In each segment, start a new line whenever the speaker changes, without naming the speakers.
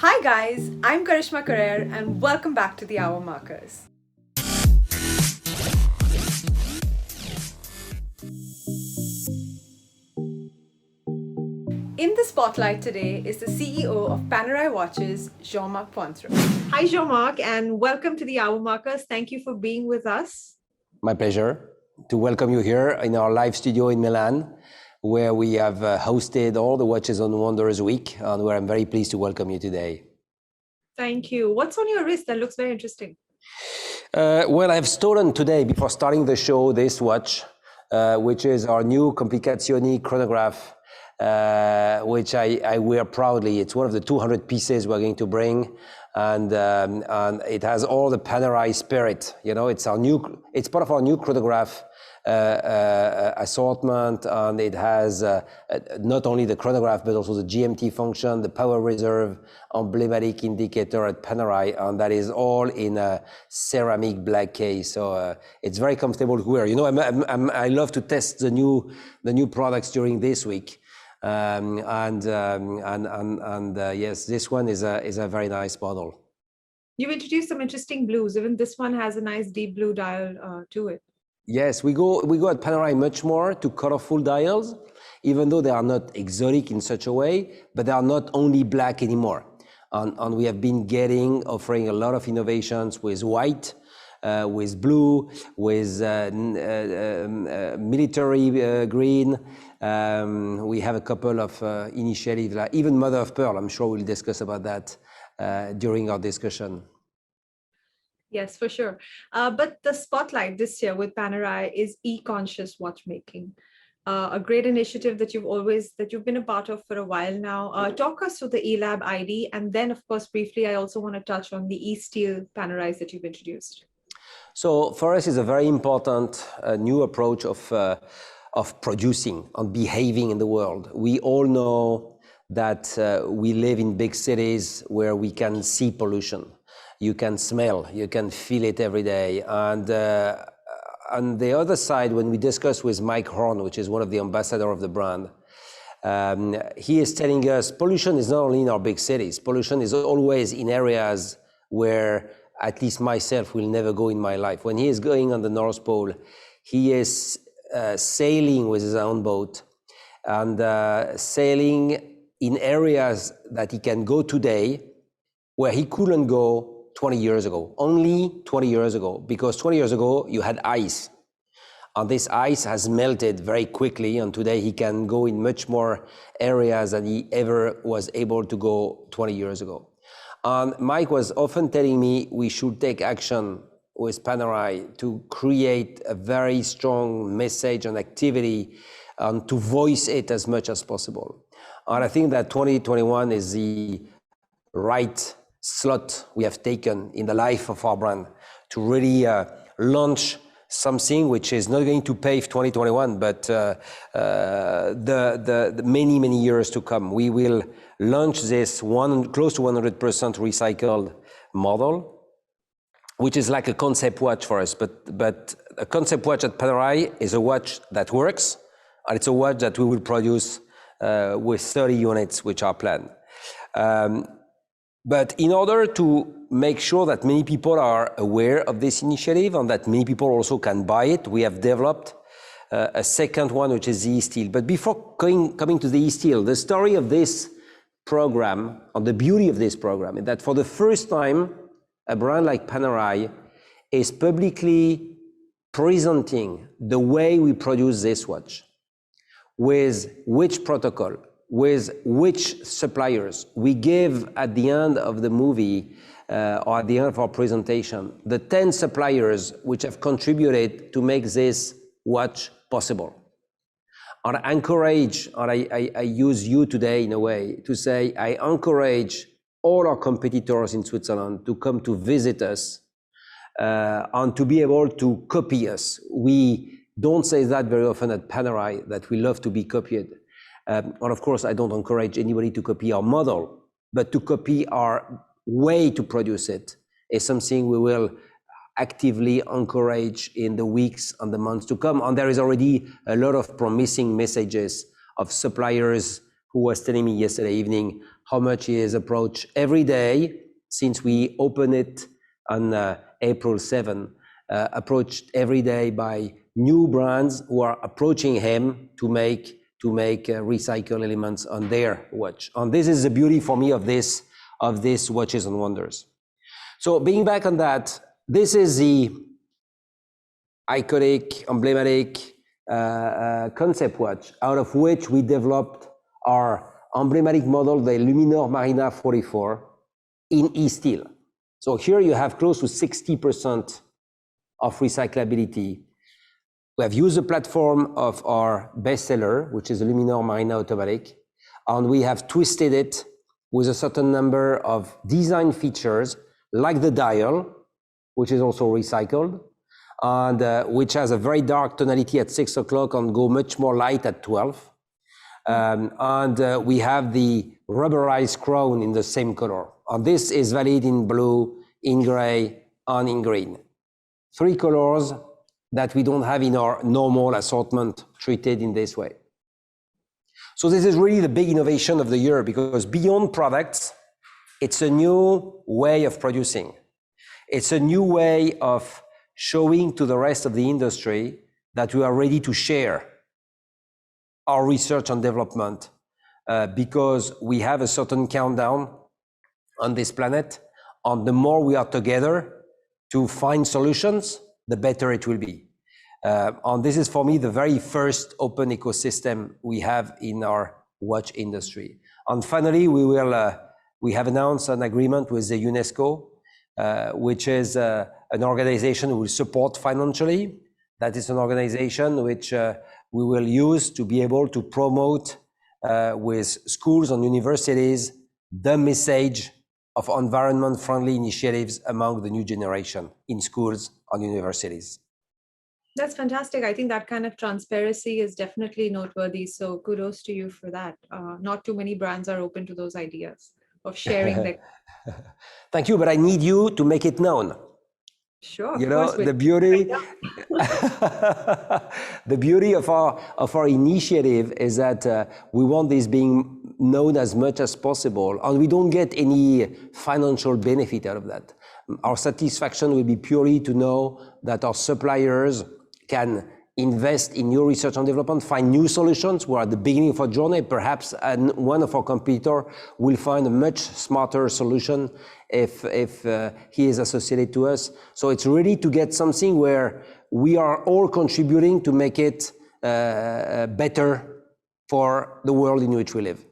Hi guys, I'm Karishma Karer and welcome back to the Hour Markers. In the spotlight today is the CEO of Panerai Watches, Jean-Marc Pontroué. Hi Jean-Marc and welcome to the Hour Markers. Thank you for being with us.
My pleasure to welcome you here in our live studio in Milan, where we have hosted all the Watches on Wonders week, and where I'm very pleased to welcome you today.
Thank you. What's on your wrist? That looks very interesting.
Well, I've stolen today, before starting the show, this watch, which is our new Complicazioni chronograph, which I wear proudly. It's one of the 200 pieces we're going to bring, and it has all the Panerai spirit. You know, it's part of our new chronograph assortment, and it has not only the chronograph but also the GMT function, the power reserve, emblematic indicator at Panerai, and that is all in a ceramic black case. So it's very comfortable to wear. You know, I love to test the new products during this week. Yes, this one is a very nice model.
You've introduced some interesting blues. Even this one has a nice deep blue dial to it.
Yes, we go at Panerai much more to colorful dials, even though they are not exotic in such a way, but they are not only black anymore. And we have been offering a lot of innovations with white, with blue, with military green. We have a couple of initiatives, like even Mother of Pearl. I'm sure we'll discuss about that during our discussion.
Yes, for sure. But the spotlight this year with Panerai is Econscious watchmaking, a great initiative that you've been a part of for a while now. Talk us through the ELAB ID, and then, of course, briefly, I also want to touch on the E-steel Panerais that you've introduced.
So for us, it's a very important new approach of producing and behaving in the world. We all know that we live in big cities where we can see pollution. You can smell, you can feel it every day. And on the other side, when we discuss with Mike Horn, which is one of the ambassadors of the brand, he is telling us pollution is not only in our big cities. Pollution is always in areas where at least myself will never go in my life. When he is going on the North Pole, he is sailing with his own boat and sailing in areas that he can go today where he couldn't go 20 years ago, only 20 years ago, because 20 years ago you had ice. And this ice has melted very quickly, and today he can go in much more areas than he ever was able to go 20 years ago. And Mike was often telling me we should take action with Panerai to create a very strong message and activity and to voice it as much as possible. And I think that 2021 is the right slot we have taken in the life of our brand to really launch something which is not going to pave 2021, but the many years to come. We will launch this close to 100% recycled model, which is like a concept watch for us. But a concept watch at Panerai is a watch that works, and it's a watch that we will produce with 30 units, which are planned. But in order to make sure that many people are aware of this initiative and that many people also can buy it, we have developed a second one, which is the E-steel. But before coming to the E-steel, the story of this program, and the beauty of this program, is that for the first time, a brand like Panerai is publicly presenting the way we produce this watch, with which protocol, with which suppliers. We give at the end of the movie or at the end of our presentation the 10 suppliers which have contributed to make this watch possible. And I encourage, and I use you today in a way to say, I encourage all our competitors in Switzerland to come to visit us and to be able to copy us. We don't say that very often at Panerai, that we love to be copied. And of course, I don't encourage anybody to copy our model, but to copy our way to produce it is something we will actively encourage in the weeks and the months to come. And there is already a lot of promising messages of suppliers who was telling me yesterday evening how much he has approached every day since we opened it on April 7, approached every day by new brands who are approaching him to make recycle elements on their watch. And this is the beauty for me of this Watches and Wonders. So being back on that, this is the iconic, emblematic concept watch out of which we developed our emblematic model, the Luminor Marina 44, in e-steel. So here you have close to 60% of recyclability. We have used the platform of our bestseller, which is the Luminor Marina Automatic, and we have twisted it with a certain number of design features, like the dial, which is also recycled, and which has a very dark tonality at 6 o'clock and go much more light at 12. We have the rubberized crown in the same color. And this is valid in blue, in gray, and in green. 3 colors that we don't have in our normal assortment treated in this way. So this is really the big innovation of the year, because beyond products, it's a new way of producing. It's a new way of showing to the rest of the industry that we are ready to share our research and development, because we have a certain countdown on this planet, and the more we are together to find solutions, the better it will be. And this is for me the very first open ecosystem we have in our watch industry. And finally, we have announced an agreement with the UNESCO, which is an organization who will support financially. That is an organization which we will use to be able to promote with schools and universities the message of environment-friendly initiatives among the new generation in schools and universities.
That's fantastic. I think that kind of transparency is definitely noteworthy. So kudos to you for that. Not too many brands are open to those ideas of sharing their...
Thank you, but I need you to make it known.
Sure.
You know, the beauty, the beauty of our initiative is that we want this being known as much as possible, and we don't get any financial benefit out of that. Our satisfaction will be purely to know that our suppliers can invest in new research and development, find new solutions. We're at the beginning of our journey. Perhaps one of our competitors will find a much smarter solution if he is associated to us. So it's really to get something where we are all contributing to make it better for the world in which we live.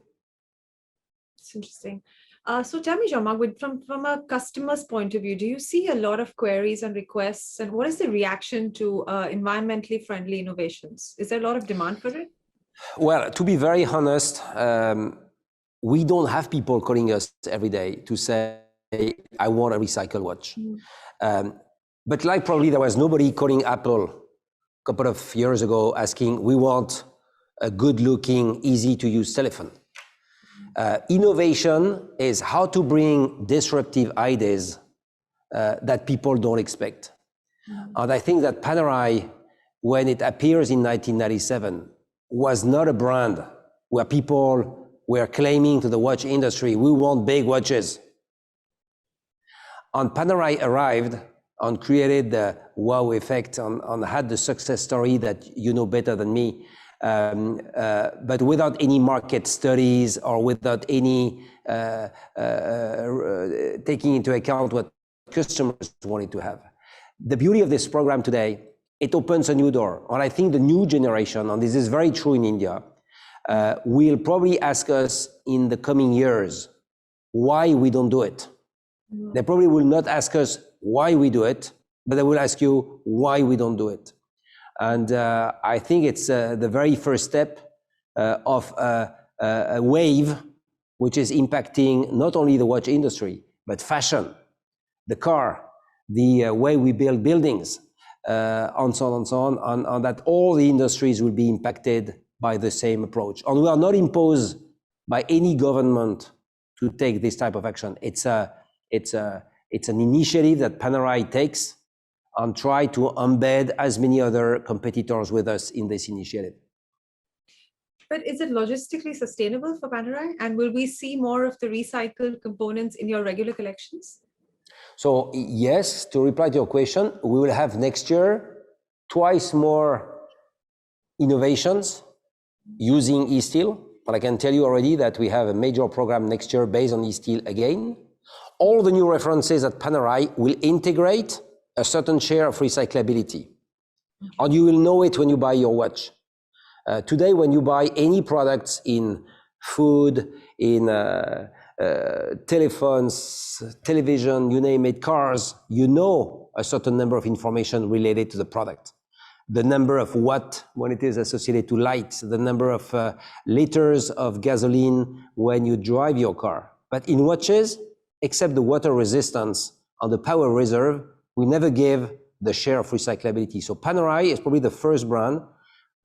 It's interesting. So tell me, Jean-Marc, from a customer's point of view, do you see a lot of queries and requests, and what is the reaction to environmentally friendly innovations? Is there a lot of demand for it?
Well, to be very honest, we don't have people calling us every day to say, I want a recycle watch. But like probably there was nobody calling Apple a couple of years ago asking, we want a good looking, easy to use telephone. Innovation is how to bring disruptive ideas that people don't expect. And I think that Panerai, when it appears in 1997, was not a brand where people were claiming to the watch industry, we want big watches. And Panerai arrived and created the wow effect and had the success story that you know better than me. But without any market studies or without any taking into account what customers wanted to have. The beauty of this program today, it opens a new door. And I think the new generation, and this is very true in India, will probably ask us in the coming years why we don't do it. They probably will not ask us why we do it, but they will ask you why we don't do it. And I think it's the very first step of a wave which is impacting not only the watch industry, but fashion, the car, the way we build buildings, and so on and so on, and that all the industries will be impacted by the same approach. And we are not imposed by any government to take this type of action. It's an initiative that Panerai takes and try to embed as many other competitors with us in this initiative.
But is it logistically sustainable for Panerai? And will we see more of the recycled components in your regular collections?
So yes, to reply to your question, we will have next year twice more innovations using e-steel. But I can tell you already that we have a major program next year based on e-steel again. All the new references at Panerai will integrate a certain share of recyclability. And you will know it when you buy your watch. Today, when you buy any products in food, in telephones, television, you name it, cars, you know a certain number of information related to the product. The number of watt when it is associated to light, the number of liters of gasoline when you drive your car. But in watches, except the water resistance and the power reserve, we never give the share of recyclability. So Panerai is probably the first brand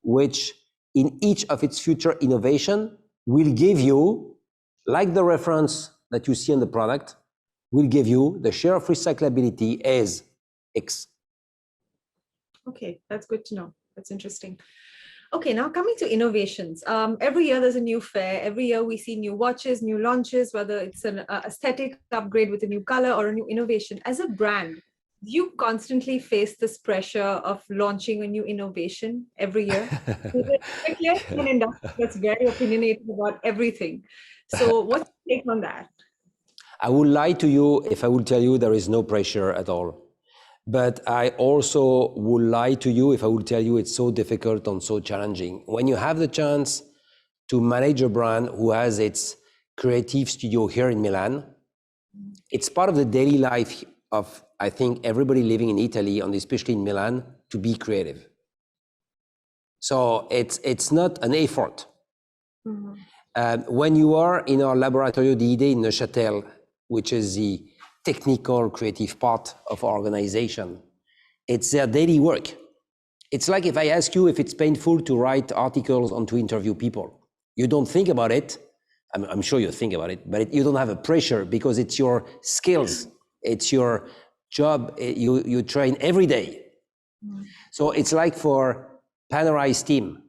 which in each of its future innovation will give you, like the reference that you see in the product, will give you the share of recyclability as X.
Okay, that's good to know. That's interesting. Okay, now coming to innovations. Every year there's a new fair. Every year we see new watches, new launches, whether it's an aesthetic upgrade with a new color or a new innovation. As a brand, do you constantly face this pressure of launching a new innovation every year? Particularly in an industry that's very opinionated about everything. So what's your take on that?
I would lie to you if I would tell you there is no pressure at all. But I also would lie to you if I would tell you it's so difficult and so challenging. When you have the chance to manage a brand who has its creative studio here in Milan, it's part of the daily life of, I think, everybody living in Italy, and especially in Milan, to be creative. So it's not an effort. When you are in our Laboratorio di Idee in Neuchâtel, which is the technical creative part of our organization, it's their daily work. It's like if I ask you if it's painful to write articles and to interview people. You don't think about it. I'm sure you think about it, but you don't have a pressure because it's your skills. It's your job. You train every day. So it's like for Panerai's team.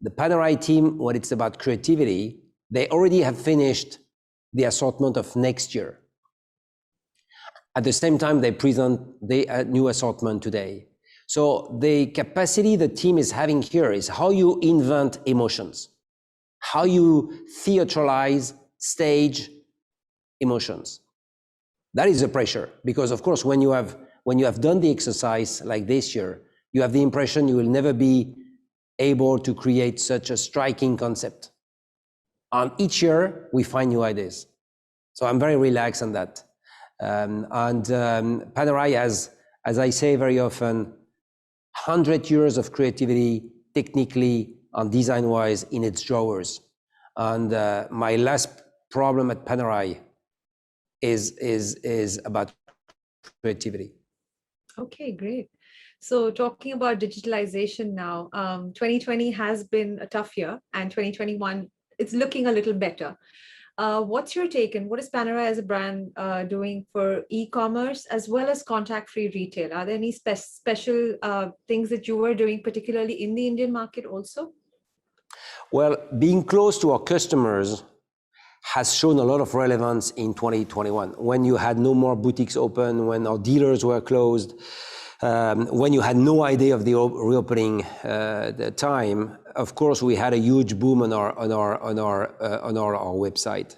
The Panerai team, when it's about creativity, they already have finished the assortment of next year. At the same time, they present the new assortment today. So the capacity the team is having here is how you invent emotions, how you theatralize, stage emotions. That is the pressure, because of course, when you have done the exercise like this year, you have the impression you will never be able to create such a striking concept. And each year, we find new ideas. So I'm very relaxed on that. Panerai has, as I say very often, 100 years of creativity, technically and design-wise, in its drawers. And my last problem at Panerai is about creativity.
Okay, great. So talking about digitalization now, 2020 has been a tough year, and 2021, it's looking a little better. What's your take, and what is Panerai as a brand doing for e-commerce as well as contact-free retail? Are there any special things that you were doing, particularly in the Indian market also?
Well, being close to our customers has shown a lot of relevance in 2021. When you had no more boutiques open, when our dealers were closed, when you had no idea of the reopening the time, of course, we had a huge boom on our website.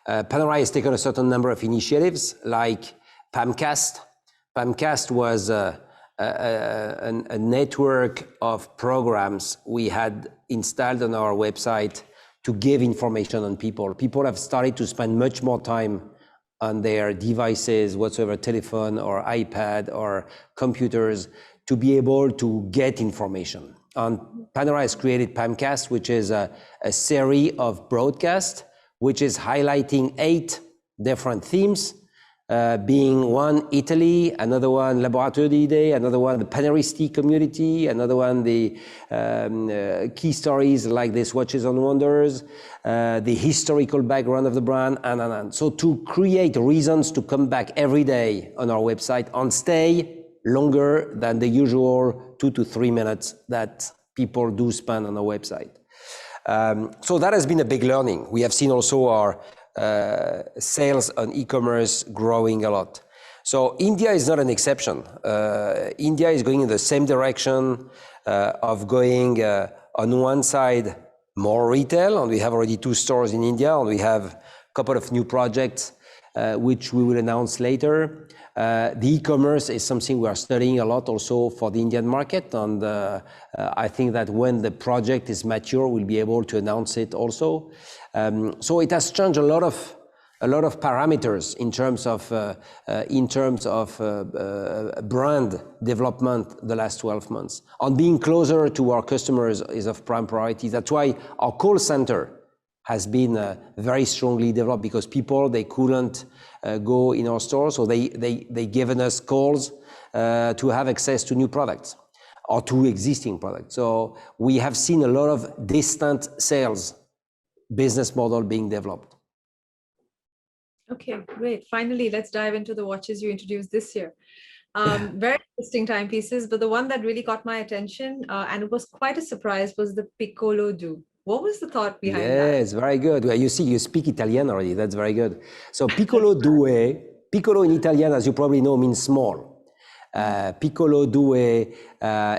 Panerai has taken a certain number of initiatives, like Pamcast. Pamcast was a network of programs we had installed on our website to give information on people. People have started to spend much more time on their devices, whatsoever, telephone or iPad or computers, to be able to get information. And Panerai has created Pamcast, which is a series of broadcasts, which is highlighting 8 different themes, being one Italy, another one Laboratorio di Idee, another one the Paneristi community, another one the key stories like this Watches and Wonders, the historical background of the brand, and. So to create reasons to come back every day on our website and stay longer than the usual 2 to 3 minutes that people do spend on our website. So that has been a big learning. We have seen also our sales on e-commerce growing a lot. So India is not an exception. India is going in the same direction of going on one side more retail, and we have already 2 stores in India, and we have a couple of new projects which we will announce later. The e-commerce is something we are studying a lot also for the Indian market, and I think that when the project is mature, we'll be able to announce it also. So it has changed a lot of parameters in terms of brand development the last 12 months. And being closer to our customers is of prime priority. That's why our call center has been very strongly developed, because people, they couldn't go in our stores, so they given us calls to have access to new products or to existing products. So we have seen a lot of distant sales business model being developed.
Okay, great. Finally, let's dive into the watches you introduced this year. Very interesting timepieces, but the one that really caught my attention, and it was quite a surprise, was the Piccolo Do. What was the thought behind that?
Yes, very good. Well, you see, you speak Italian already. That's very good. So Piccolo Due, Piccolo in Italian, as you probably know, means small. Piccolo Due,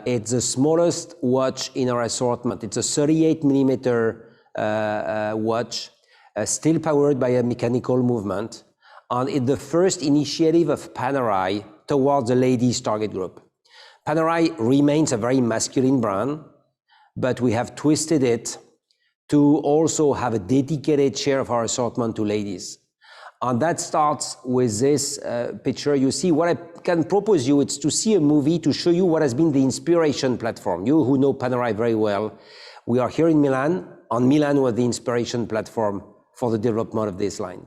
it's the smallest watch in our assortment. It's a 38 millimeter watch, still powered by a mechanical movement. And it's the first initiative of Panerai towards the ladies' target group. Panerai remains a very masculine brand, but we have twisted it to also have a dedicated share of our assortment to ladies. And that starts with this picture. You see, what I can propose you, it's to see a movie to show you what has been the inspiration platform. You who know Panerai very well, we are here in Milan, and Milan was the inspiration platform for the development of this line.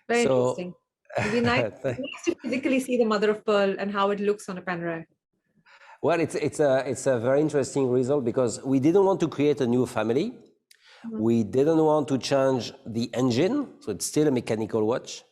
Very interesting. It'd be nice to physically see the mother of pearl and how it looks on a Panerai.
Well, it's a very interesting result, because we didn't want to create a new family. We didn't want to change the engine, so it's still a mechanical watch.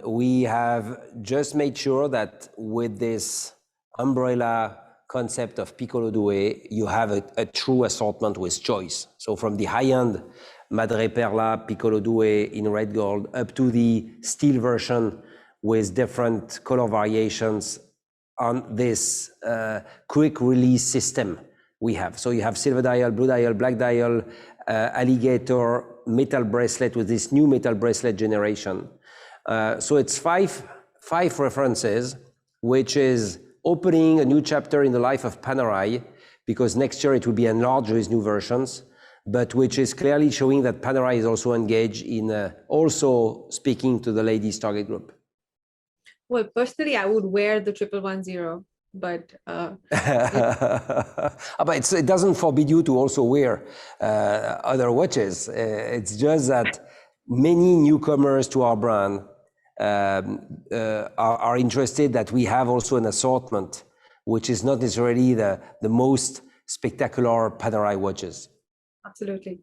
We have just made sure that with this umbrella concept of Piccolo Due, you have a true assortment with choice. So from the high-end Madre Perla Piccolo Due in red gold up to the steel version with different color variations on this quick release system we have. So you have silver dial, blue dial, black dial, alligator, metal bracelet with this new metal bracelet generation. So it's five references, which is opening a new chapter in the life of Panerai, because next year it will be enlarged with new versions, but which is clearly showing that Panerai is also engaged in also speaking to the ladies' target group.
Well, personally, I would wear the 1110, but
but it doesn't forbid you to also wear other watches. It's just that many newcomers to our brand are interested that we have also an assortment which is not necessarily the most spectacular Panerai watches.
Absolutely.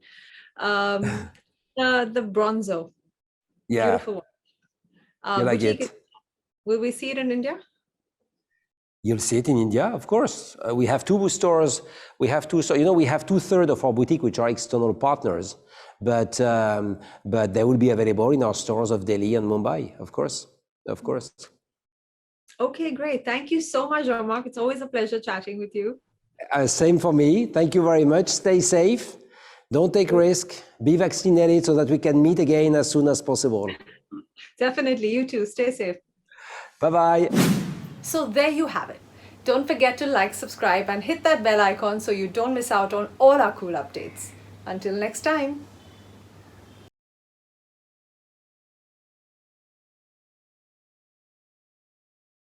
The Bronzo.
Yeah.
Beautiful watch.
You like it?
Will we see it in India?
You'll see it in India, of course. We have 2 stores. We have 2 stores. You know, we have 2/3 of our boutique which are external partners, but they will be available in our stores of Delhi and Mumbai, of course. Of course.
Okay, great. Thank you so much, Jean-Marc. It's always a pleasure chatting with you.
Same for me. Thank you very much. Stay safe. Don't take risk. Be vaccinated so that we can meet again as soon as possible.
Definitely. You too. Stay safe.
Bye-bye.
So there you have it. Don't forget to like, subscribe, and hit that bell icon so you don't miss out on all our cool updates. Until next time.